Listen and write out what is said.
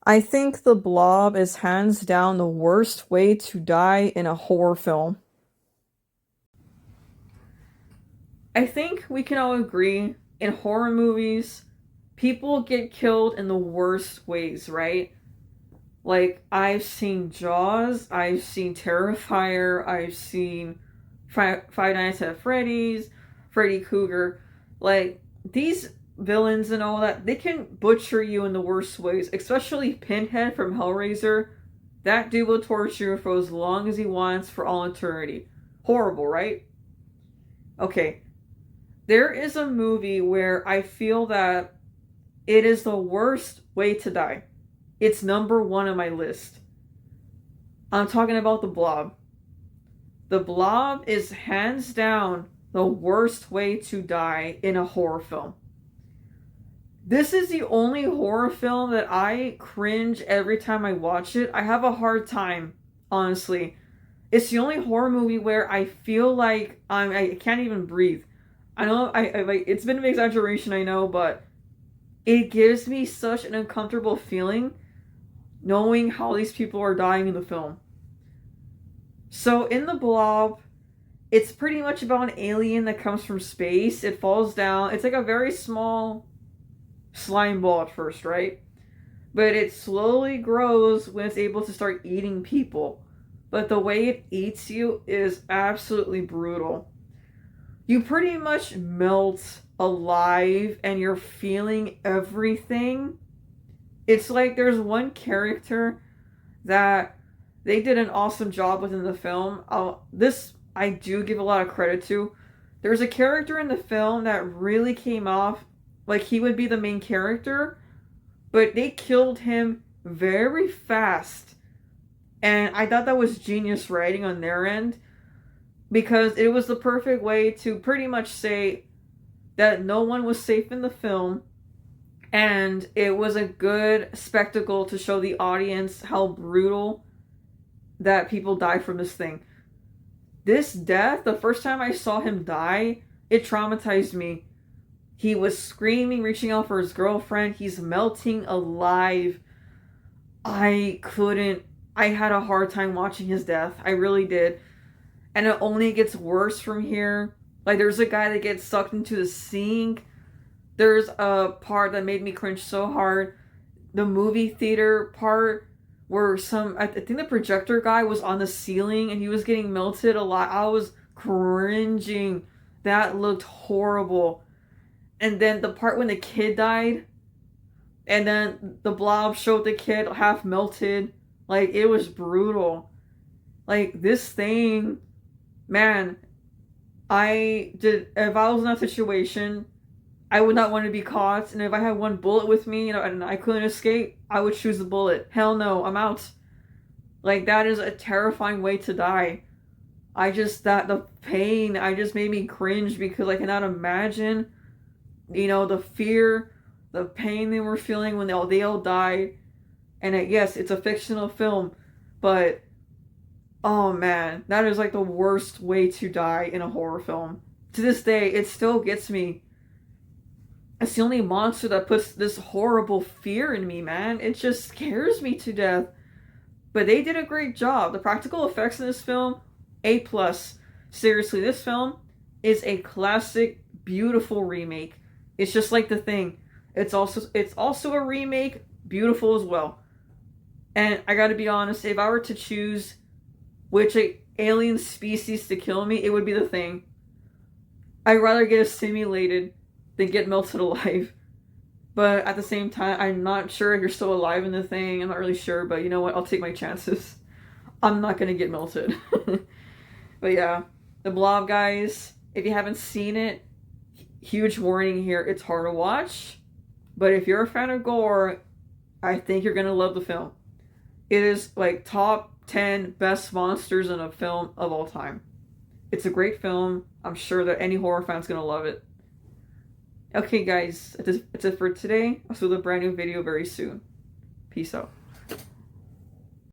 I think The Blob is hands down the worst way to die in a horror film. I think we can all agree in horror movies, people get killed in the worst ways, right? Like, I've seen Jaws, I've seen Terrifier, I've seen Five Nights at Freddy's, Freddy Krueger. Like, these villains and all that, they can butcher you in the worst ways, especially Pinhead from Hellraiser. That dude will torture you for as long as he wants for all eternity. Horrible, right? Okay, there is a movie where I feel that it is the worst way to die. It's number one on my list. I'm talking about The Blob. The Blob is hands down the worst way to die in a horror film. This is the only horror film that I cringe every time I watch it. I have a hard time, honestly. It's the only horror movie where I feel like I can't even breathe. I know I like it's been an exaggeration, I know, but it gives me such an uncomfortable feeling knowing how these people are dying in the film. So in The Blob, it's pretty much about an alien that comes from space. It falls down. It's like a very small slime ball at first, right? But it slowly grows when it's able to start eating people. But the way it eats you is absolutely brutal. You pretty much melt alive and you're feeling everything. It's like there's one character that they did an awesome job within the film. This I do give a lot of credit to. There's a character in the film that really came off like he would be the main character, but they killed him very fast. And I thought that was genius writing on their end because it was the perfect way to pretty much say that no one was safe in the film, and it was a good spectacle to show the audience how brutal that people die from this thing. This death, the first time I saw him die, it traumatized me. He was screaming, reaching out for his girlfriend. He's melting alive. I couldn't. I had a hard time watching his death. I really did. And it only gets worse from here. Like, there's a guy that gets sucked into the sink. There's a part that made me cringe so hard. The movie theater part where I think the projector guy was on the ceiling and he was getting melted a lot. I was cringing. That looked horrible. And then the part when the kid died, and then the blob showed the kid half melted. Like, it was brutal. Like, this thing, man, if I was in that situation, I would not want to be caught. And if I had one bullet with me, and I couldn't escape, I would choose the bullet. Hell no, I'm out. Like, that is a terrifying way to die. The pain, I just made me cringe because I cannot imagine, the fear, the pain they were feeling when they all died. And yes, it's a fictional film, but oh man, that is like the worst way to die in a horror film. To this day, it still gets me. It's the only monster that puts this horrible fear in me, man. It just scares me to death. But they did a great job. The practical effects in this film, A plus. Seriously, this film is a classic, beautiful remake. It's just like The Thing. It's also a remake, beautiful as well. And I gotta be honest, if I were to choose which alien species to kill me, it would be The Thing. I'd rather get assimilated than get melted alive. But at the same time, I'm not sure if you're still alive in The Thing. I'm not really sure, but you know what? I'll take my chances. I'm not gonna get melted. But yeah, The Blob, guys, if you haven't seen it, huge warning here. It's hard to watch, but if you're a fan of gore, I think you're gonna love the film. It is like top 10 best monsters in a film of all time. It's a great film. I'm sure that any horror fan's gonna love it. Okay, guys, that's it for today. I'll see you with a brand new video very soon. Peace out.